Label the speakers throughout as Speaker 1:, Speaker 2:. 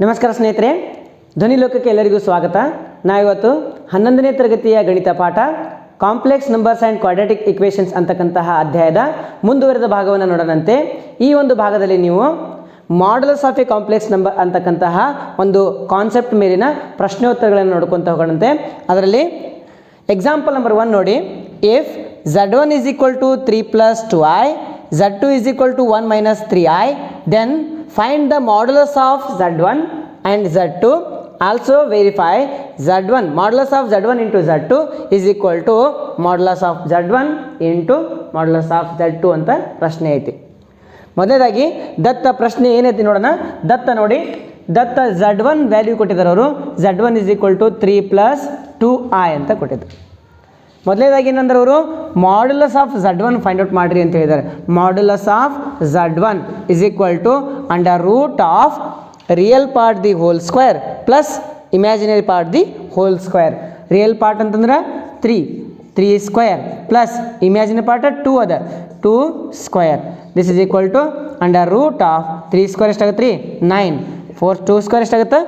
Speaker 1: ನಮಸ್ಕಾರ ಸ್ನೇಹಿತರೆ, ಧ್ವನಿ ಲೋಕಕ್ಕೆ ಎಲ್ಲರಿಗೂ ಸ್ವಾಗತ. ನಾವಿವತ್ತು 11ನೇ ತರಗತಿಯ ಗಣಿತ ಪಾಠ complex numbers and quadratic equations ಅಂತಕ್ಕಂತಹ ಅಧ್ಯಾಯದ ಮುಂದುವರೆದ ಭಾಗವನ್ನು ನೋಡೋಣಂತೆ. ಈ ಒಂದು ಭಾಗದಲ್ಲಿ ನೀವು modulus of A complex number ಅಂತಕ್ಕಂತಹ ಒಂದು ಕಾನ್ಸೆಪ್ಟ್ ಮೇಲಿನ ಪ್ರಶ್ನೋತ್ತರಗಳನ್ನು ನೋಡ್ಕೊತ ಹೋಗೋಣಂತೆ. ಅದರಲ್ಲಿ ಎಕ್ಸಾಂಪಲ್ ನಂಬರ್ 1 ನೋಡಿ. If z1 is equal to 3 plus 2i, z2 is equal to 1 minus 3i, then find the modulus of z1 and z2. Also verify z1 modulus of z1 into z2 is equal to modulus of z1 into modulus of z2 ಅಂತ ಪ್ರಶ್ನೆ ಐತಿ. ಮೊದಲನೇದಾಗಿ ದತ್ತ ಪ್ರಶ್ನೆ ಏನೈತಿ ನೋಡೋಣ. ದತ್ತ ನೋಡಿ, ದತ್ತ z1 value ಕೊಟ್ಟಿದ್ದಾರೆ ಅವರು. z1 is equal to 3 plus 2i ಅಂತ ಕೊಟ್ಟಿದ್ದಾರೆ. ಮೊದಲನೇದಾಗಿ ಏನಂದ್ರೆ ಅವರು modulus of z1 find out ಮಾಡಿರಿ ಅಂತ ಹೇಳಿದ್ದಾರೆ. Modulus of z1 is equal to under root of real part the whole square plus imaginary part the whole square. Real part ಅಂತಂದ್ರೆ 3 square plus imaginary part 2 ಅದ 2 square. This is equal to under root of 3 square ಎಷ್ಟಾಗುತ್ತೆ 9, 2 square ಎಷ್ಟಾಗುತ್ತೆ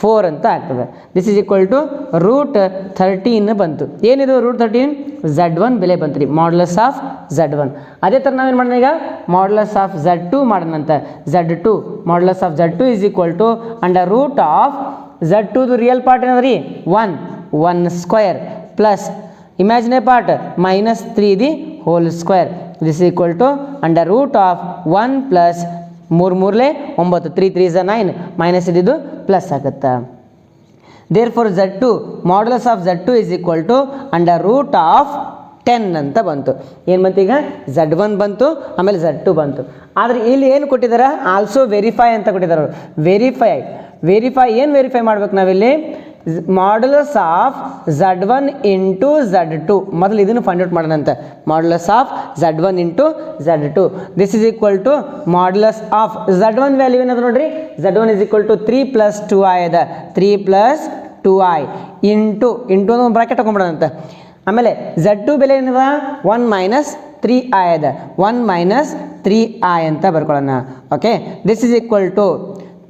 Speaker 1: 4 ಅಂತ ಆಗ್ತದೆ. This is equal to root 13 ಬಂತು. ಏನಿದು root 13? z1 ಬೆಲೆ ಬಂತು ರೀ, ಮಾಡ್ಯುಲಸ್ ಆಫ್ z1. ಅದೇ ಥರ ನಾವೇನು ಮಾಡೋಣ ಈಗ, ಮಾಡ್ಯುಲಸ್ ಆಫ್ z2 ಮಾಡೋಣಂತ. z2 modulus of z2 is equal to under root of z2ದು ರಿಯಲ್ ಪಾರ್ಟ್ ಏನದ ರೀ 1 square plus imaginary part -3 the whole square. This equal to under root of 1 plus 3 9, 3 3 is 9, minus ಇದ್ದಿದ್ದು plus ಆಗುತ್ತೆ. Therefore z2 modulus of z2 is equal to under root of 10 ಅಂತ ಬಂತು. ಏನು ಬಂತು ಈಗ? z1 ಬಂತು, ಆಮೇಲೆ z2 ಬಂತು. ಆದರೆ ಇಲ್ಲಿ ಏನು ಕೊಟ್ಟಿದ್ದಾರೆ? ಆಲ್ಸೋ ವೆರಿಫೈ ಅಂತ ಕೊಟ್ಟಿದ್ದಾರೆ ಅವರು. ವೆರಿಫೈ ಏನು ವೆರಿಫೈ ಮಾಡ್ಬೇಕು ನಾವಿಲ್ಲಿ? Modulus of z1 into z2. ಮೊದಲು ಇದನ್ನು ಫೈಂಡ್ ಔಟ್ ಮಾಡೋಣಂತೆ. Modulus of z1 into z2 this is equal to modulus of z1 value ಏನದ ನೋಡ್ರಿ. z1 is equal to 3 plus 2i ಅದ. 3 ಪ್ಲಸ್ 2i ಇಂಟು ಒಂದು ಬ್ರಾಕೆಟ್ ಹಾಕೊಂಡ್ಬಿಡೋಣಂತೆ. ಆಮೇಲೆ z2 ಬೆಲೆ ಏನದ 1 ಮೈನಸ್ 3i ಅದ. 1 ಮೈನಸ್ 3i ಅಂತ ಬರ್ಕೊಳ್ಳೋಣ. Okay, this is equal to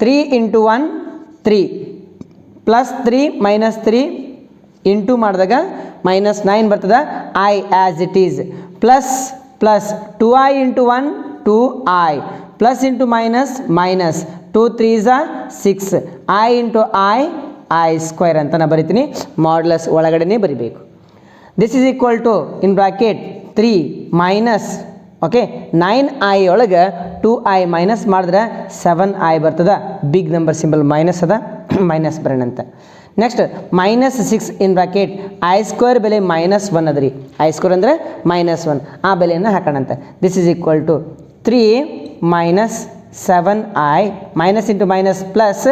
Speaker 1: 3 into 1 3 plus 3 minus 3 into ಮಾಡಿದಾಗ -9 ಬರ್ತದೆ. i as it is plus 2i into 1 2i plus into minus 2 3s 6 i into i square ಅಂತ ನಾನು ಬರಿತೀನಿ. ಮಾಡ್ಯುಲಸ್ ಒಳಗಡೆನೇ ಬರಿಬೇಕು. This is equal to in bracket 3 minus 9i ಒಳಗೆ 2i minus ಮಾಡಿದ್ರೆ 7i ಬರ್ತದೆ. ಬಿಗ್ ನಂಬರ್ ಸಿಂಬಲ್ ಮೈನಸ್ ಅದ, minus ಬರೋಣಂತೆ. Next -6 in bracket i square ಬೆಲೆ -1 ಅದ ರೀ. i ಸ್ಕ್ವೇರ್ ಅಂದರೆ -1, ಆ ಬೆಲೆಯನ್ನು ಹಾಕೋಣಂತೆ. This is equal to 3 minus 7i minus into minus plus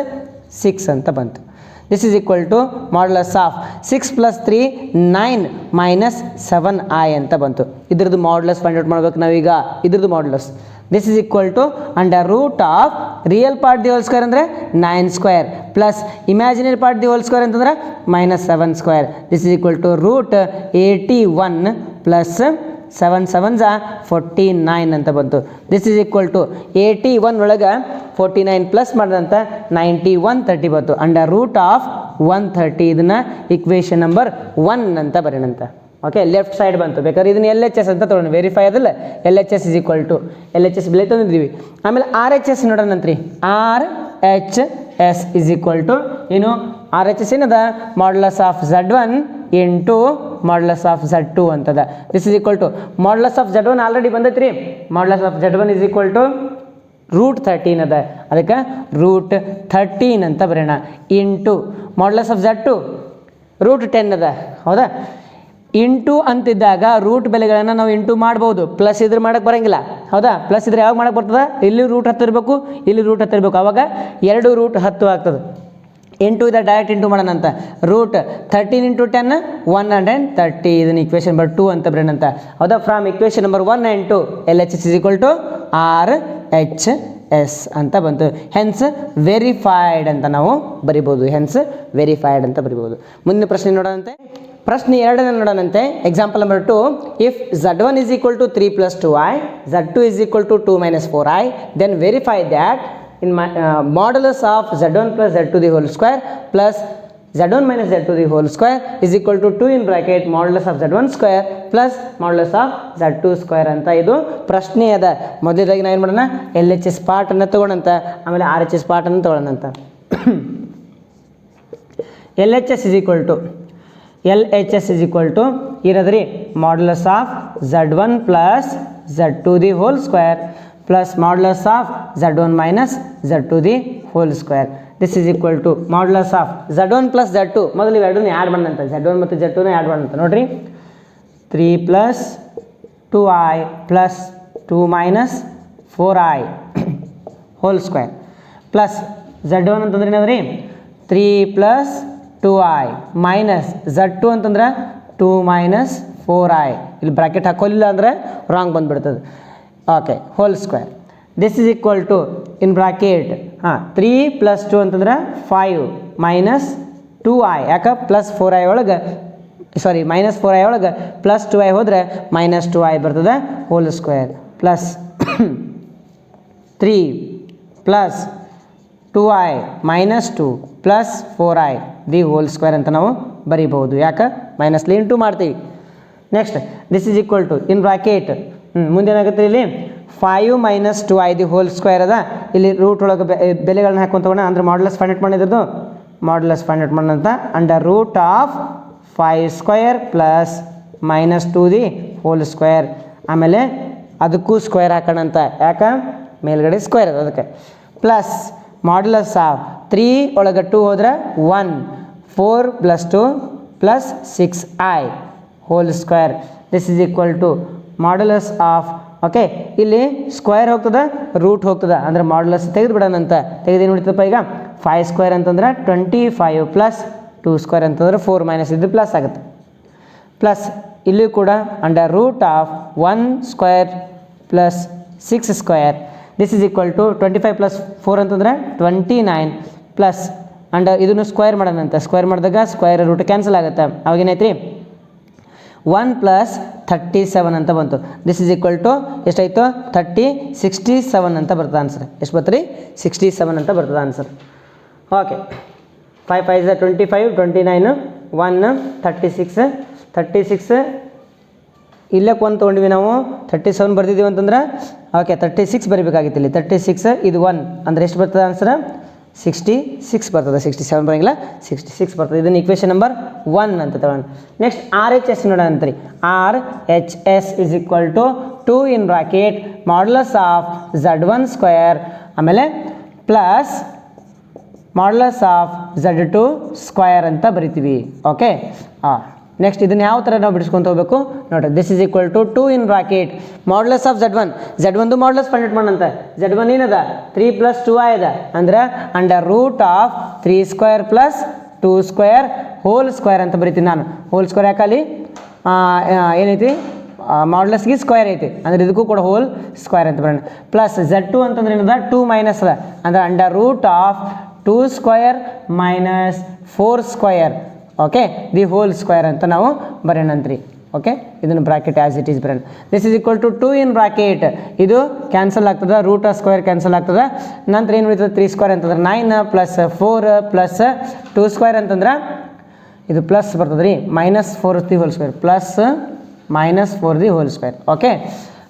Speaker 1: 6 ಅಂತ ಬಂತು. This is equal to modulus of 6 plus 3 9 minus 7i ಅಂತ ಬಂತು. ಇದ್ರದ್ದು ಮಾಡ್ಯುಲಸ್ ಫೈಂಡ್ ಔಟ್ ಮಾಡ್ಬೇಕು ನಾವೀಗ. ಇದ್ರದ್ದು modulus this is equal to under root of real part the whole square ಅಂದರೆ 9 square plus imaginary part the whole square ಅಂತಂದ್ರೆ -7 square. This is equal to root 81 plus 7 7s 49 ಅಂತ ಬಂತು. This is equal to 81 ಒಳಗೆ 49 plus ಮಾಡಿದಂಥ 91 30 ಬಂತು. Under root of 130 ಇದನ್ನು equation number 1 ಅಂತ ಬರೋಣಂತ. ಓಕೆ, ಲೆಫ್ಟ್ ಸೈಡ್ ಬಂತು. ಬೇಕಾದ್ರೆ ಇದನ್ನು LHS ಅಂತ ತೊಗೊಳ್ಳೋಣ. ವೆರಿಫೈ ಅದಲ್ಲ, LHS is equal to LHS ಬೆಲೆ ತಂದಿದ್ದೀವಿ. ಆಮೇಲೆ RHS ನೋಡೋಣಂತ್ರಿ. RHS ಇಸ್ ಈಕ್ವಲ್ ಟು ಏನು? RHS ಏನದ? Modulus of z1 into modulus of z2 ಅಂತದ. This is equal to modulus of z1 already ಬಂದೈತ್ರಿ. Modulus of z1 is equal to root 13 ಅದ. ಅದಕ್ಕೆ ರೂಟ್ 13 ಅಂತ ಬರೋಣ. Into modulus of z2 root 10 ಅದ. ಹೌದಾ? ಇಂಟು ಅಂತಿದ್ದಾಗ ರೂಟ್ ಬೆಲೆಗಳನ್ನು ನಾವು ಇಂಟು ಮಾಡ್ಬೋದು. ಪ್ಲಸ್ ಇದ್ರೆ ಮಾಡೋಕ್ಕೆ ಬರೋಂಗಿಲ್ಲ. ಹೌದಾ? ಪ್ಲಸ್ ಇದ್ರೆ ಯಾವಾಗ ಮಾಡೋಕ್ಕೆ ಬರ್ತದೆ? ಇಲ್ಲಿ ರೂಟ್ 10 ಇರಬೇಕು, ಇಲ್ಲಿ ರೂಟ್ 10 ಇರಬೇಕು. ಆವಾಗ 2 ರೂಟ್ 10 ಆಗ್ತದೆ. ಇಂಟು ಇದೆ ಡೈರೆಕ್ಟ್ ಇಂಟು ಮಾಡೋಣ ಅಂತ. Root 13 into 10 130. ಇದನ್ನು ಇಕ್ವೇಷನ್ ನಂಬರ್ 2 ಅಂತ ಬರೋಣಂತ. ಹೌದಾ? From equation number 1 and 2 LHS is equal to RHS ಅಂತ ಬಂತು. ಹೆನ್ಸ್ ವೆರಿಫೈಡ್ ಅಂತ ನಾವು ಬರಿಬೋದು. ಹೆನ್ಸ್ ವೆರಿಫೈಡ್ ಅಂತ ಬರಿಬೋದು. ಮುಂದಿನ ಪ್ರಶ್ನೆ ನೋಡೋಣಂತೆ. ಪ್ರಶ್ನೆ 2 ನೋಡೋಣಂತೆ. Example number 2. If z1 is equal to 3 plus 2i, z2 is equal to 2 minus 4i, then verify that in my modulus of z1 plus z2 the whole square plus z1 minus z2 the whole square is equal to 2 in bracket modulus of z1 square plus modulus of z2 square ಅಂತ ಇದು ಪ್ರಶ್ನೆ ಅದ. ಮೊದಲದಾಗಿ ನಾವು ಏನು ಮಾಡೋಣ, L H S ಪಾರ್ಟನ್ನು ತೊಗೊಳಂತ, ಆಮೇಲೆ ಆರ್ ಎಚ್ ಎಸ್ ಪಾರ್ಟನ್ನು ತೊಗೊಳ್ಳೋಣಂತ. L H S is equal to ಏನದ್ರಿ, modulus of z1 plus z2 the whole square plus modulus of z1 minus z2 the whole square. This is equal to modulus of z1 plus z2, ಮೊದಲು ಇವೆರಡನ್ನ add ಮಾಡೋಣಂತ, z1 ಮತ್ತು z2ನ add ಮಾಡೋಣಂತ. ನೋಡಿರಿ, 3 plus 2i plus 2 minus 4i hole square plus z1 ಅಂತಂದ್ರೆ ಏನದ್ರಿ, 3 plus 2i minus z2 ಅಂತಂದ್ರೆ 2 minus 4i. ಇಲ್ಲಿ bracket ಹಾಕೋಲಿಲ್ಲ ಅಂದರೆ wrong ಬಂದುಬಿಡ್ತದೆ. Okay, whole square. This is equal to in bracket 3 plus 2 ಅಂತಂದ್ರೆ 5 ಮೈನಸ್ 2i, ಯಾಕೆ ಪ್ಲಸ್ 4i ಒಳಗೆ minus 4i ಒಳಗೆ ಪ್ಲಸ್ 2i ಹೋದರೆ ಮೈನಸ್ 2i ಬರ್ತದೆ, whole square plus 3 plus 2i minus 2 plus 4i the whole square ಅಂತ ನಾವು ಬರೀಬಹುದು. ಯಾಕೆ ಮೈನಸ್ಲಿ ಇಂಟು ಮಾಡ್ತೀವಿ. Next this is equal to in bracket ಮುಂದೇನಾಗುತ್ತೆ, ಇಲ್ಲಿ 5 minus 2i the whole square ಅದ. ಇಲ್ಲಿ ರೂಟ್ ಒಳಗೆ ಬೆಲೆಗಳನ್ನ ಹಾಕೊಂತಗೋಣ, ಅಂದ್ರೆ ಮಾಡ್ಯುಲಸ್ ಫೈಂಡ್ ಔಟ್ ಮಾಡಿದ್ದು, ಮಾಡ್ಯುಲಸ್ ಫೈಂಡ್ ಔಟ್ ಮಾಡೋಣಂತ. Under root of 5 square plus minus 2 the whole square, ಆಮೇಲೆ ಅದಕ್ಕೂ ಸ್ಕ್ವೇರ್ ಹಾಕೋಣಂತ, ಯಾಕೆ ಮೇಲ್ಗಡೆ ಸ್ಕ್ವೇರ್ ಅದ ಅದಕ್ಕೆ. ಪ್ಲಸ್ ಮಾಡ್ಯುಲಸ್ ಆಫ್ 3 ಒಳಗೆ 2 ಹೋದ್ರೆ 1, 4 plus 2 plus 6i whole square. This is equal to modulus of, okay ಇಲ್ಲಿ ಸ್ಕ್ವೇರ್ ಹೋಗ್ತದೆ, ರೂಟ್ ಹೋಗ್ತದೆ, ಅಂದರೆ ಮಾಡ್ಯುಲಸ್ ತೆಗೆದು ಬಿಡೋಣಂತ. ತೆಗೆದೇನು ಬಿಡ್ತಪ್ಪ ಈಗ, 5 ಸ್ಕ್ವೇರ್ ಅಂತಂದ್ರೆ 25 ಪ್ಲಸ್ 2 ಸ್ಕ್ವೇರ್ ಅಂತಂದ್ರೆ 4 ಮೈನಸ್ ಇದು ಪ್ಲಸ್ ಆಗುತ್ತೆ. ಪ್ಲಸ್ ಇಲ್ಲಿ ಕೂಡ under root of 1 square plus 6 square. This is equal to 25 plus 4 ಅಂತಂದರೆ 29 ಪ್ಲಸ್ ಅಂಡರ್ ಇದನ್ನು ಸ್ಕ್ವೇರ್ ಮಾಡೋಣಂತ. ಸ್ಕ್ವೇರ್ ಮಾಡಿದಾಗ ಸ್ಕ್ವೇರ್ ರೂಟ್ ಕ್ಯಾನ್ಸಲ್ ಆಗುತ್ತೆ, ಅವಾಗೇನೈತ್ರಿ 1 ಪ್ಲಸ್ 37 ಅಂತ ಬಂತು. ದಿಸ್ ಈಸ್ ಈಕ್ವಲ್ ಟು ಎಷ್ಟಾಯಿತು, 67 ಅಂತ ಬರ್ತದೆ ಆನ್ಸರ್. ಎಷ್ಟು ಬರ್ತೀರಿ, 67 ಅಂತ ಬರ್ತದೆ ಆನ್ಸರ್. ಓಕೆ, 5 5 25, 29, 1 36 ಇಲ್ಲಕ್ಕೆ 1 ತೊಗೊಂಡ್ವಿ ನಾವು, 37 ಬರ್ತಿದ್ದೀವಿ ಅಂತಂದ್ರೆ ಓಕೆ 36 ಬರೀಬೇಕಾಗಿತ್ತು. ಇಲ್ಲಿ 36 ಇದು 1 ಅಂದರೆ ಎಷ್ಟು ಬರ್ತದೆ ಆನ್ಸರ್, 66 ಬರ್ತದೆ. 67 ಬರೋಂಗಿಲ್ಲ, 66 ಬರ್ತದೆ. ಇದನ್ನು ಇಕ್ವೇಷನ್ ನಂಬರ್ 1 ಅಂತ ತಗೊಳ್ಳೋಣ. ನೆಕ್ಸ್ಟ್ ಆರ್ ಎಚ್ ಎಸ್ ನೋಡೋಣ ಅಂತ್ರಿ. R H S is equal to 2 in bracket modulus of z1 square ಆಮೇಲೆ plus modulus of z2 square ಅಂತ ಬರಿತೀವಿ. ಓಕೆ, ನೆಕ್ಸ್ಟ್ ಇದನ್ನು ಯಾವ ಥರ ನಾವು ಬಿಡಿಸ್ಕೊಂತ ಹೋಗಬೇಕು ನೋಡ್ರಿ. This is equal to 2 in bracket modulus of z1 modulus find out ಮಾಡೋಣಂತ. z1 ಏನದ 3 ಪ್ಲಸ್ 2i ಅದ, ಅಂದ್ರೆ under root of 3 square plus 2 square whole square ಅಂತ ಬರಿತೀನಿ ನಾನು. ಹೋಲ್ ಸ್ಕ್ವೇರ್ ಯಾಕಲ್ಲಿ ಏನೈತಿ, ಮಾಡ್ಯುಲಸ್ಗೆ ಸ್ಕ್ವೇರ್ ಐತಿ, ಅಂದ್ರೆ ಇದಕ್ಕೂ ಕೂಡ ಹೋಲ್ ಸ್ಕ್ವೇರ್ ಅಂತ ಬರೋಣ. ಪ್ಲಸ್ z2 ಅಂತಂದ್ರೆ ಏನದ 2 ಮೈನಸ್ ಅದ, ಅಂದ್ರೆ under root of 2 square minus 4 square, okay the whole square ಅಂತ ನಾವು ಬರೋಣಂತ್ರಿ. ಓಕೆ, ಇದನ್ನು ಬ್ರಾಕೆಟ್ ಆ್ಯಸ್ ಇಟ್ ಈಸ್ ಬರೋಣ. This is equal to 2 in bracket, ಇದು ಕ್ಯಾನ್ಸಲ್ ಆಗ್ತದೆ, ರೂಟ್ ಸ್ಕ್ವೇರ್ ಕ್ಯಾನ್ಸಲ್ ಆಗ್ತದೆ. ನಂತರ ಏನು ಉಳಿತದೆ, 3 ಸ್ಕ್ವೇರ್ ಅಂತಂದ್ರೆ 9 ಪ್ಲಸ್ 4 ಪ್ಲಸ್ 2 ಸ್ಕ್ವೇರ್ ಅಂತಂದ್ರೆ ಇದು ಪ್ಲಸ್ ಬರ್ತದೆ ರೀ, minus 4 the whole square plus minus 4 the whole square. Okay,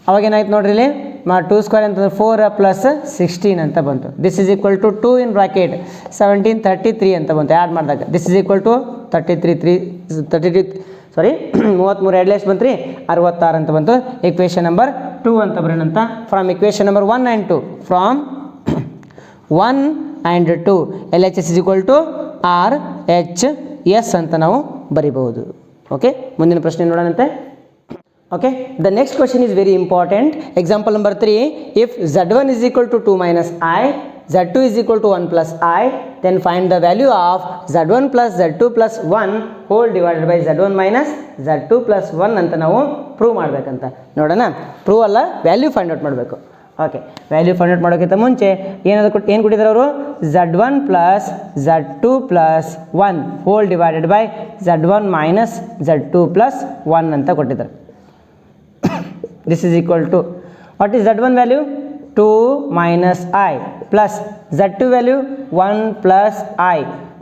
Speaker 1: ಅವಾಗೇನಾಯ್ತು ನೋಡ್ರಿ, ಇಲ್ಲಿ 2 ಸ್ಕ್ವೇರ್ ಅಂತಂದ್ರೆ 4 ಪ್ಲಸ್ 16 ಅಂತ ಬಂತು. This is equal to 2 in bracket 17 33 ಅಂತ ಬಂತು ಆ್ಯಡ್ ಮಾಡಿದಾಗ. ದಿಸ್ ಈಸ್ ಈಕ್ವಲ್ ಟು 33 2 ಎಷ್ಟು ಬಂತು ರೀ, 66 ಅಂತ ಬಂತು. ಇಕ್ವೇಷನ್ ನಂಬರ್ 2 ಅಂತ ಬರೋಣಂತ. From equation number 1 and 2, from 1 and 2 L H S is equal to R H S ಅಂತ ನಾವು ಬರಿಬಹುದು. ಓಕೆ, ಮುಂದಿನ ಪ್ರಶ್ನೆ ನೋಡೋಣಂತೆ. Okay, the next question is very important. Example number 3, if z1 is equal to 2 minus I, z2 is equal to 1 plus I, then find the value of z1 plus z2 plus 1 whole divided by z1 minus z2 plus 1 ಅಂತ ನಾವು prove ಮಾಡಬೇಕಂತ. ನೋಡೋಣ, prove ಅಲ್ಲ, value find out ಮಾಡಬೇಕು. Okay, value find out ಮಾಡೋಕ್ಕಿಂತ ಮುಂಚೆ ಏನು ಕೊಟ್ಟಿದ್ದಾರೆ ಅವರು, z1 plus z2 plus 1 whole divided by z1 minus z2 plus 1 ಅಂತ ಕೊಟ್ಟಿದ್ದಾರೆ. This is equal to, what is z1 value, 2 minus I plus Z2 value 1 plus I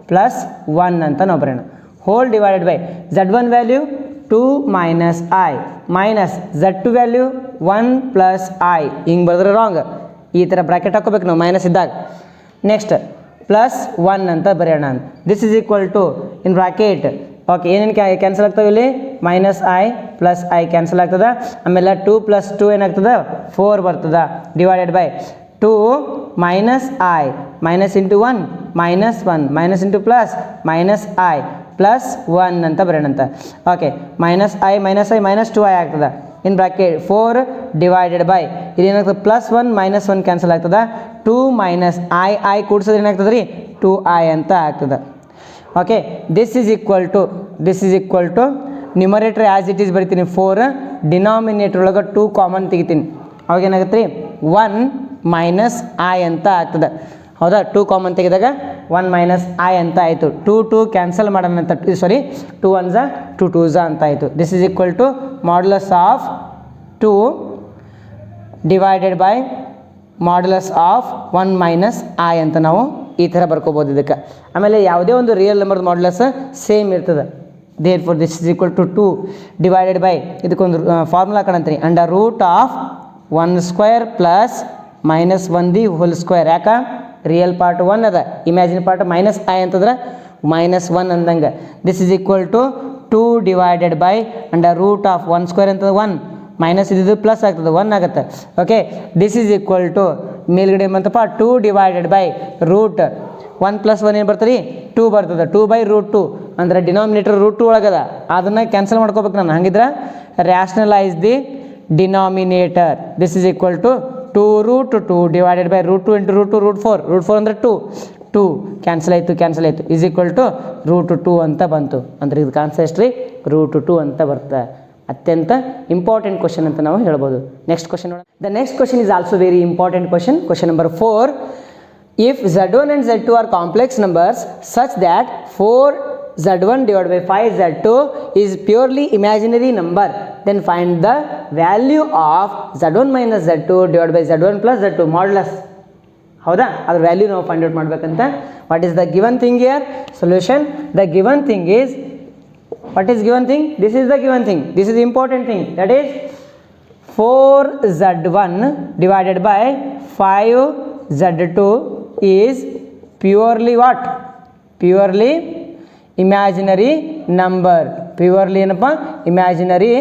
Speaker 1: plus 1 ಅಂತ ನಾವು ಬರೋಣ whole divided by Z1 value 2 minus i minus Z2 value 1 plus I ಹಿಂಗೆ ಬರೆದ್ರೆ wrong, ಈ ಥರ bracket ಹಾಕೋಬೇಕು ನಾವು ಮೈನಸ್ ಇದ್ದಾಗ. ನೆಕ್ಸ್ಟ್ ಪ್ಲಸ್ 1 ಅಂತ ಬರೆಯೋಣ. This is equal to in bracket okay ಏನೇನು ಕ್ಯಾನ್ಸಲ್ ಆಗ್ತಾವೆ ಇಲ್ಲಿ minus i plus i cancel ಆಗ್ತದೆ. ಆಮೇಲೆ 2 ಪ್ಲಸ್ 2 ಏನಾಗ್ತದೆ 4 ಬರ್ತದೆ divided by 2 minus i minus into 1 minus 1 minus into plus minus i plus 1 ಅಂತ ಬರೋಣಂತ. Okay minus i minus 2i ಆಗ್ತದೆ ಇನ್ ಬ್ರಾಕೆಟ್ 4 ಡಿವೈಡೆಡ್ ಬೈ ಇದೇನಾಗ್ತದೆ ಪ್ಲಸ್ 1 ಮೈನಸ್ 1 ಕ್ಯಾನ್ಸಲ್ ಆಗ್ತದೆ 2 minus I ಕೂಡಿಸೋದು ಏನಾಗ್ತದೆ ರೀ 2i ಅಂತ ಆಗ್ತದೆ. Okay this is equal to numerator as it is ಬರಿತೀನಿ 4 ಡಿನಾಮಿನೇಟರ್ ಒಳಗೆ 2 ಕಾಮನ್ ತೆಗಿತೀನಿ ಅವಾಗ ಏನಾಗುತ್ತೆ ರೀ 1 ಮೈನಸ್ ಐ ಅಂತ ಆಗ್ತದೆ. ಹೌದಾ 2 ಕಾಮನ್ ತೆಗೆದಾಗ 1 ಮೈನಸ್ ಐ ಅಂತ ಆಯಿತು. 2 ಕ್ಯಾನ್ಸಲ್ ಮಾಡೋಣ ಅಂತ ಸಾರಿ 2 1s 2 2s ಅಂತ ಆಯಿತು. This is equal to modulus of 2 divided by modulus of 1 minus i ಅಂತ ನಾವು ಈ ಥರ ಬರ್ಕೋಬೋದು ಇದಕ್ಕೆ. ಆಮೇಲೆ ಯಾವುದೇ ಒಂದು ರಿಯಲ್ ನಂಬರ್ದು ಮಾಡ್ಯುಲಸ್ ಸೇಮ್ ಇರ್ತದೆ. Therefore this is equal to 2 divided by ಇದಕ್ಕೊಂದು ಫಾರ್ಮುಲಾ ಕಾಣಂತೀನಿ under root of 1 square plus minus 1 whole square. ಯಾಕೆ ರಿಯಲ್ ಪಾರ್ಟ್ 1 ಅದ ಇಮ್ಯಾಜಿನ್ ಪಾರ್ಟ್ ಮೈನಸ್ ಐ ಅಂತಂದ್ರೆ ಮೈನಸ್ 1 ಅಂದಂಗೆ. This is equal to 2 divided by under root of 1 square ಅಂತಂದ್ರೆ 1 minus ಇದ್ದು plus ಆಗ್ತದೆ 1 ಆಗುತ್ತೆ. Okay this is equal to ಮೇಲ್ಗಡೆ ಬಂತಪ್ಪ 2 ಡಿವೈಡೆಡ್ ಬೈ ರೂಟ್ 1 ಪ್ಲಸ್ 1 ಏನು ಬರ್ತದೆ 2 ಬರ್ತದೆ 2 ಬೈ ರೂಟ್ 2 ಅಂದರೆ ಡಿನಾಮಿನೇಟರ್ ರೂಟ್ 2 ಒಳಗದ ಅದನ್ನು ಕ್ಯಾನ್ಸಲ್ ಮಾಡ್ಕೋಬೇಕು ನಾನು. ಹಂಗಿದ್ರೆ rationalise the denominator. This is equal to 2 root 2 divided by root 2 into root 2 root 4 ಅಂದರೆ 2 ಕ್ಯಾನ್ಸಲ್ ಆಯಿತು ಈಸ್ ಈಕ್ವಲ್ ಟು ರೂಟ್ 2 ಅಂತ ಬಂತು. ಅಂದರೆ ಇದಕ್ಕೆ ಆನ್ಸರ್ ಎಷ್ಟು ರೀ ರೂಟ್ 2 ಅಂತ ಬರ್ತದೆ. ಅತ್ಯಂತ ಇಂಪಾರ್ಟೆಂಟ್ ಕ್ವಶನ್ ಅಂತ ನಾವು ಹೇಳ್ಬೋದು. ನೆಕ್ಸ್ಟ್ ಕ್ವಶನ್ ನೋಡೋಣ. The next question is also very important question. Question number 4 if Z1 and Z2 are complex numbers such that 4Z1 divided by 5Z2 is purely imaginary number, then find the value of Z1 minus Z2 divided by Z1 plus Z2 modulus. ಹೌದಾ ಅದ್ರ value ನಾವು find out ಮಾಡಬೇಕಂತ. What is the given thing here solution. The given thing is what is given thing? This is the given thing. This is the important thing, that is 4Z1 divided by 5Z2 is purely what? Purely imaginary number. Purely ಏನಪ್ಪ imaginary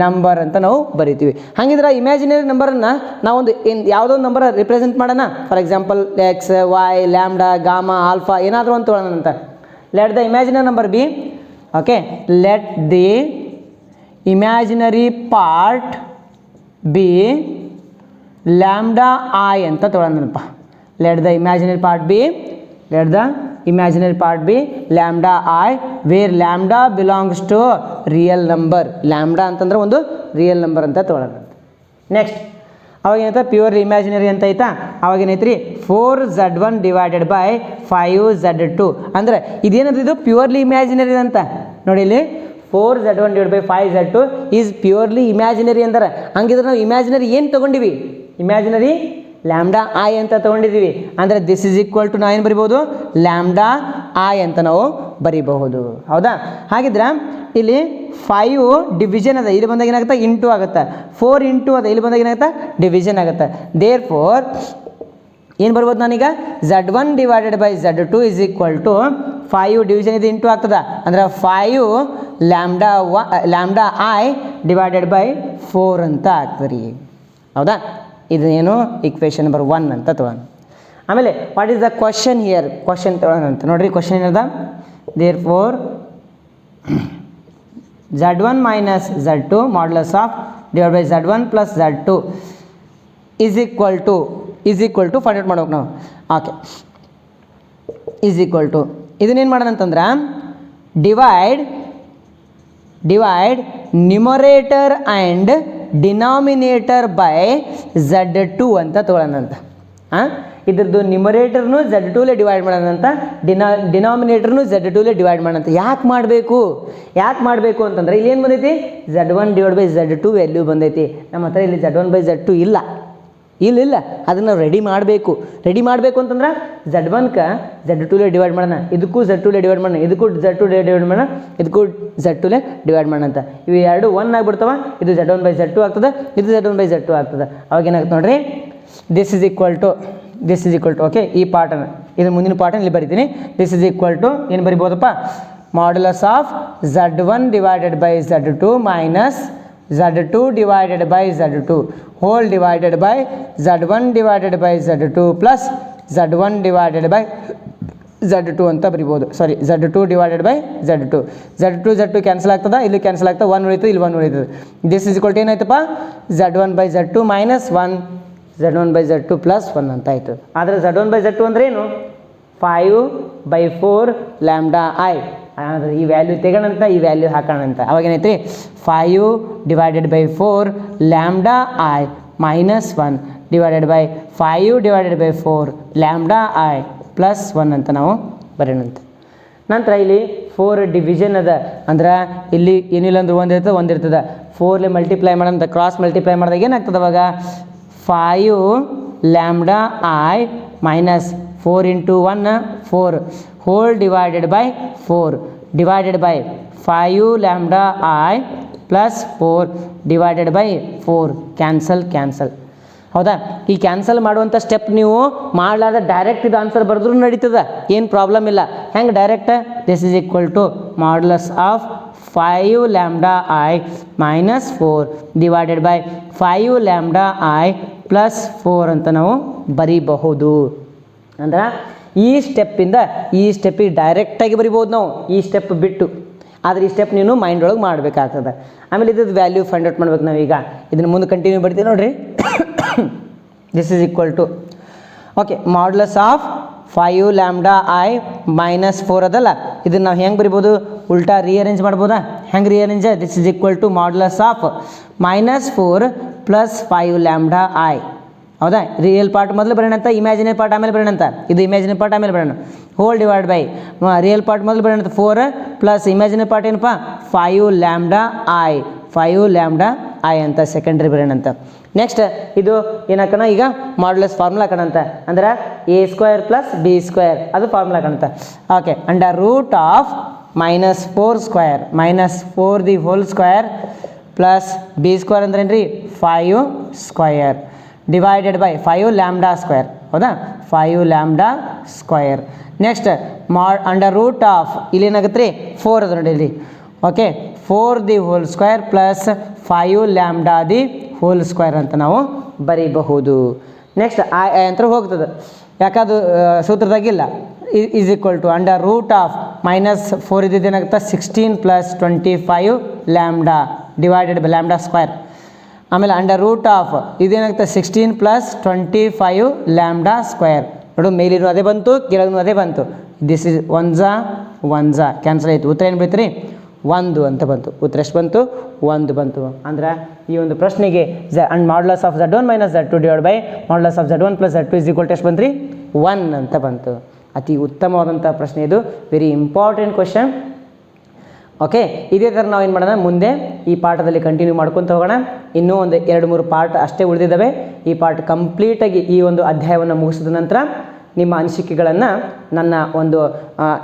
Speaker 1: number ಅಂತ ನಾವು ಬರಿತೀವಿ. ಹಾಗಿದ್ರೆ ಇಮ್ಯಾಜಿನರಿ ನಂಬರನ್ನು ನಾವೊಂದು ಯಾವುದೋ ಒಂದು ನಂಬರ್ ರಿಪ್ರೆಸೆಂಟ್ ಮಾಡೋಣ. For example x y lambda gamma alpha ಏನಾದರೂ ಅಂತ ತೊಗೊಳ್ಳೋಣ ಅಂತ. Let the imaginary number be okay let the imaginary part be lambda I ಅಂತ ತೊಗೊಳ್ಳೋಣಪ್ಪ. let the imaginary part be lambda I where lambda belongs to real number. lambda ಅಂತಂದ್ರೆ ಒಂದು real number ಅಂತ ತೊಗೊಳ್ಳೋಣ. Next ಅವಾಗೇನೈತೆ pure imaginary ಅಂತ ಐತಾ. ಅವಾಗೇನೈತ್ರಿ 4Z1 divided by 5Z2 ಅಂದರೆ ಇದೇನದು ಇದು purely imaginary ಅಂತ ನೋಡಿ ಇಲ್ಲಿ 4Z1 divide by 5Z2 is purely imaginary ಅಂದ್ರೆ. ಹಂಗಿದ್ರೆ ನಾವು ಇಮ್ಯಾಜಿನರಿ ಏನು ತೊಗೊಂಡಿವಿ ಇಮ್ಯಾಜಿನರಿ ಲ್ಯಾಂಬ್ಡಾ ಐ ಅಂತ ತೊಗೊಂಡಿದ್ದೀವಿ. ಅಂದರೆ ದಿಸ್ ಈಸ್ ಈಕ್ವಲ್ ಟು ನಾವು ಏನು ಬರಿಬೋದು ಲ್ಯಾಂಬ್ಡಾ ಐ ಅಂತ ನಾವು ಬರಿಬಹುದು. ಹೌದಾ ಹಾಗಿದ್ರೆ ಇಲ್ಲಿ 5 ಡಿವಿಷನ್ ಅದ ಇಲ್ಲಿ ಬಂದಾಗ ಏನಾಗುತ್ತೆ ಇಂಟು ಆಗುತ್ತೆ. 4 ಇಂಟು ಅದ ಇಲ್ಲಿ ಬಂದಾಗ ಏನಾಗುತ್ತೆ ಡಿವಿಷನ್ ಆಗುತ್ತೆ. ದೇರ್ ಫೋರ್ ಏನು ಬರ್ಬೋದು ನಾನೀಗ Z1 divided by Z2 is equal to 5 division ಇದು ಇಂಟು ಆಗ್ತದೆ ಅಂದರೆ 5 ಲ್ಯಾಂಬ್ಡಾ ಐ ಡಿವೈಡೆಡ್ ಬೈ 4 ಅಂತ ಆಗ್ತದೆ ರೀ. ಹೌದಾ ಇದೇನು ಇಕ್ವೇಷನ್ ನಂಬರ್ 1 ಅಂತ ತೊಗೊಳ್ಳೋಣ. ಆಮೇಲೆ what is the question here question ತೊಗೊಳ್ಳೋಣ ಅಂತ ನೋಡಿರಿ. ಕ್ವಶನ್ ಏನದ therefore Z1 minus Z2 modulus of divided by Z1 plus Z2 is equal to find out ಮಾಡ್ಬೇಕು ನಾವು. ಓಕೆ is equal to ಇದನ್ನೇನು ಮಾಡೋಣ ಅಂತಂದ್ರೆ divide numerator and denominator by Z2 ಅಂತ ತೊಗೊಳ್ಳೋಣ ಅಂತ. ಇದ್ರದ್ದು ನ್ಯೂಮರೇಟರ್ನು Z2ಲೇ ಡಿವೈಡ್ ಮಾಡೋಣ ಅಂತ, ಡಿನಾಮಿನೇಟರ್ನು Z2ಲೇ ಡಿವೈಡ್ ಮಾಡೋಣ ಅಂತ. ಯಾಕೆ ಮಾಡಬೇಕು ಅಂತಂದರೆ ಇಲ್ಲಿ ಏನು ಬಂದೈತಿ Z1 divide by Z2 value ಬಂದೈತಿ. ನಮ್ಮ ಹತ್ರ ಇಲ್ಲಿ Z1 ಬೈ Z2 ಇಲ್ಲ. ಇಲ್ಲ ಅದನ್ನು ನಾವು ರೆಡಿ ಮಾಡಬೇಕು ಅಂತಂದ್ರೆ Z1ಕ್ಕೆ Z2 ಡಿವೈಡ್ ಮಾಡೋಣ, ಇದಕ್ಕೂ Z2 ಡಿವೈಡ್ ಮಾಡೋಣ, ಇದಕ್ಕೂ Z2 ಡಿವೈಡ್ ಮಾಡೋಣ, ಇದಕ್ಕೂ Z2 ಡಿವೈಡ್ ಮಾಡೋಣ ಅಂತ. ಇವು ಎರಡು 1 ಆಗಿಬಿಡ್ತಾವ. ಇದು Z1/Z2 ಆಗ್ತದೆ, ಇದು Z1/Z2 ಆಗ್ತದೆ. ಅವಾಗ ಏನಾಗುತ್ತೆ ನೋಡ್ರಿ, this is equal to okay. ಈ ಪಾರ್ಟನ್ನು ಇದು ಮುಂದಿನ ಪಾರ್ಟನ್ನು ಇಲ್ಲಿ ಬರಿತೀನಿ. ದಿಸ್ ಇಸ್ ಈಕ್ವಲ್ ಟು ಏನು ಬರಿಬೋದಪ್ಪ, modulus of Z1 divided by Z2 minus Z2 divided by Z2 whole divided by Z1 divided by Z2 plus Z1 divided by Z2 ಅಂತ ಬರಿಬೋದು. ಸಾರಿ, Z2 divided by Z2 cancel ಆಗ್ತದ, ಇಲ್ಲಿ cancel ಆಗ್ತದೆ, 1 ಉಳಿತದೆ, ಇಲ್ಲಿ 1 ಉಳಿತದೆ. ದಿಸ್ ಇಸ್ ಈಕ್ವಲ್ ಟು ಏನಾಯ್ತಪ್ಪ, Z1/Z2 minus 1 Z1/Z2 plus 1 ಅಂತ ಆಯಿತು. ಆದರೆ Z1/Z2 ಅಂದ್ರೆ ಏನು, 5/4 ಲ್ಯಾಂಬ್ಡಾ ಐ. ಅಂದರೆ ಈ ವ್ಯಾಲ್ಯೂ ತೆಗೋಣಂತ, ಈ ವ್ಯಾಲ್ಯೂ ಹಾಕೋಣಂತ. ಅವಾಗ ಏನೈತ್ರಿ, 5 divided by 4 lambda i minus 1 divided by 5 divided by 4 lambda i plus 1 ಅಂತ ನಾವು ಬರೆಯೋಣಂತ. ನಂತರ ಇಲ್ಲಿ 4 ಡಿವಿಷನ್ ಅದ, ಅಂದ್ರೆ ಇಲ್ಲಿ ಏನಿಲ್ಲ ಅಂದ್ರೆ ಒಂದು ಇರ್ತದೆ 4 ಮಲ್ಟಿಪ್ಲೈ ಮಾಡೋಂಥ, ಕ್ರಾಸ್ ಮಲ್ಟಿಪ್ಲೈ ಮಾಡಿದಾಗ ಏನಾಗ್ತದೆ ಅವಾಗ, 5 lambda i minus 4 into 1 4 whole divided by 4 divided by 5 lambda I plus 4 divided by 4 cancel. ಹೌದಾ, ಈ ಕ್ಯಾನ್ಸಲ್ ಮಾಡುವಂಥ ಸ್ಟೆಪ್ ನೀವು ಮಾಡಲಾದ ಡೈರೆಕ್ಟ್ ಇದು ಆನ್ಸರ್ ಬರೆದ್ರೂ ನಡೀತದೆ, ಏನು ಪ್ರಾಬ್ಲಮ್ ಇಲ್ಲ. ಹೆಂಗೆ direct, this is equal to modulus of 5 lambda i minus 4 divided by 5 lambda i plus 4 ಅಂತ ನಾವು ಬರೀಬಹುದು. ಅಂದ್ರೆ ಈ ಸ್ಟೆಪ್ಪಿಂದ ಈ ಸ್ಟೆಪ್ಪಿಗೆ ಡೈರೆಕ್ಟಾಗಿ ಬರಿಬೋದು ನಾವು, ಈ ಸ್ಟೆಪ್ ಬಿಟ್ಟು. ಆದರೆ ಈ ಸ್ಟೆಪ್ ನೀನು ಮೈಂಡ್ ಒಳಗೆ ಮಾಡಬೇಕಾಗ್ತದೆ. ಆಮೇಲೆ ಇದ್ರದ್ದು ವ್ಯಾಲ್ಯೂ ಫೈಂಡ್ ಔಟ್ ಮಾಡ್ಬೇಕು ನಾವು. ಈಗ ಇದನ್ನು ಮುಂದೆ ಕಂಟಿನ್ಯೂ ಬರ್ತೀವಿ ನೋಡಿರಿ. This is equal to okay, modulus of 5 lambda i minus 4 ಅದಲ್ಲ, ಇದನ್ನು ನಾವು ಹೆಂಗೆ ಬರಿಬೋದು, ಉಲ್ಟಾ ರಿಅರೇಂಜ್ ಮಾಡ್ಬೋದಾ? ಹೆಂಗೆ rearrange, this is equal to modulus of -4 plus 5 lambda i. ಹೌದಾ, ರಿಯಲ್ ಪಾರ್ಟ್ ಮೊದಲು ಬರೋಣ ಅಂತ, ಇಮ್ಯಾಜಿನರಿ ಪಾರ್ಟ್ ಆಮೇಲೆ ಬರೋಣ ಅಂತ. ಇದು ಇಮ್ಯಾಜಿನರಿ ಪಾರ್ಟ್ ಆಮೇಲೆ ಬರೋಣ. Hole divide by real part ಮೊದಲು ಬರೋಣ ಅಂತ 4 ಪ್ಲಸ್ ಇಮ್ಯಾಜಿನರಿ ಪಾರ್ಟ್ ಏನಪ್ಪ 5 ಲ್ಯಾಂಬ್ಡಾ ಐ ಅಂತ ಸೆಕೆಂಡ್ರಿ ಬರೋಣ ಅಂತ. ನೆಕ್ಸ್ಟ್ ಇದು ಏನಾಕೋಣ, ಈಗ ಮಾಡ್ಯುಲಸ್ ಫಾರ್ಮುಲಾ ಹಾಕೋಣ ಅಂತ. ಅಂದ್ರೆ A² ಪ್ಲಸ್ B² ಅದು ಫಾರ್ಮುಲಾ ಹಾಕೋಣ. Okay, under root of -4² the whole square plus B² ಅಂದ್ರೆ ಏನು ರೀ, 5² ಡಿವೈಡೆಡ್ ಬೈ 5 ಲ್ಯಾಂಬ್ಡಾ ಸ್ಕ್ವೇರ್. ಹೌದಾ, 5 lambda square. Next under root of ಇಲ್ಲಿ ಏನಾಗುತ್ತೆ ರೀ, 4 ಅದು ನೋಡಿ ಇಲ್ಲಿ. Okay, 4 the whole square plus 5 lambda the whole square ಅಂತ ನಾವು ಬರೀಬಹುದು. ನೆಕ್ಸ್ಟ್ ಐ ಅಂತ ಹೋಗ್ತದೆ, ಯಾಕದು ಸೂತ್ರದಾಗಿಲ್ಲ. Is equal to under root of -4 ಇದ್ದಿದ್ದು ಏನಾಗುತ್ತೆ 16 plus 25 lambda divided by lambda square. ಆಮೇಲೆ ಅಂಡರ್ ರೂಟ್ ಆಫ್ ಇದೇನಾಗುತ್ತೆ 16 ಪ್ಲಸ್ 25 ಲ್ಯಾಂಬ್ಡಾ ಸ್ಕ್ವೇರ್. ನೋಡು, ಮೇಲಿನೂ ಅದೇ ಬಂತು, ಕೆಳಗೂ ಅದೇ ಬಂತು. ದಿಸ್ ಇಸ್ ಒನ್ಸ ಕ್ಯಾನ್ಸಲ್ ಆಯಿತು. ಉತ್ತರ ಏನು ಬೈತ್ರಿ, 1 ಅಂತ ಬಂತು. ಉತ್ತರ ಎಷ್ಟು ಬಂತು, 1 ಬಂತು. ಅಂದ್ರೆ ಈ ಒಂದು ಪ್ರಶ್ನೆಗೆ modulus of Z1 minus Z2 divide by modulus of Z1 plus Z2 is equal to ಎಷ್ಟು ಬಂತು ರೀ, 1 ಅಂತ ಬಂತು. ಅತಿ ಉತ್ತಮವಾದಂಥ ಪ್ರಶ್ನೆ ಇದು, ವೆರಿ ಇಂಪಾರ್ಟೆಂಟ್ ಕ್ವಶನ್. ಓಕೆ, ಇದೇ ಥರ ನಾವು ಏನು ಮಾಡೋಣ, ಮುಂದೆ ಈ ಪಾಠದಲ್ಲಿ ಕಂಟಿನ್ಯೂ ಮಾಡ್ಕೊತ ಹೋಗೋಣ. ಇನ್ನೂ ಒಂದು 2-3 ಪಾಠ ಅಷ್ಟೇ ಉಳಿದಿದ್ದಾವೆ. ಈ ಪಾಠ ಕಂಪ್ಲೀಟಾಗಿ ಈ ಒಂದು ಅಧ್ಯಾಯವನ್ನು ಮುಗಿಸಿದ ನಂತರ ನಿಮ್ಮ ಅನಿಸಿಕೆಗಳನ್ನು ನನ್ನ ಒಂದು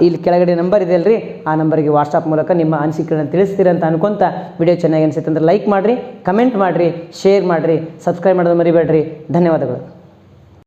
Speaker 1: ಇಲ್ಲಿ ಕೆಳಗಡೆ ನಂಬರ್ ಇದೆ ಅಲ್ರಿ, ಆ ನಂಬರಿಗೆ ವಾಟ್ಸಪ್ ಮೂಲಕ ನಿಮ್ಮ ಅನಿಸಿಕೆಗಳನ್ನು ತಿಳಿಸ್ತೀರ ಅಂತ ಅನ್ಕೊಂತ, ವಿಡಿಯೋ ಚೆನ್ನಾಗಿ ಅನಿಸುತ್ತೆ ಅಂದರೆ ಲೈಕ್ ಮಾಡಿರಿ, ಕಮೆಂಟ್ ಮಾಡಿರಿ, ಶೇರ್ ಮಾಡಿರಿ, ಸಬ್ಸ್ಕ್ರೈಬ್ ಮಾಡೋದು ಮರಿಬೇಡ್ರಿ. ಧನ್ಯವಾದಗಳು.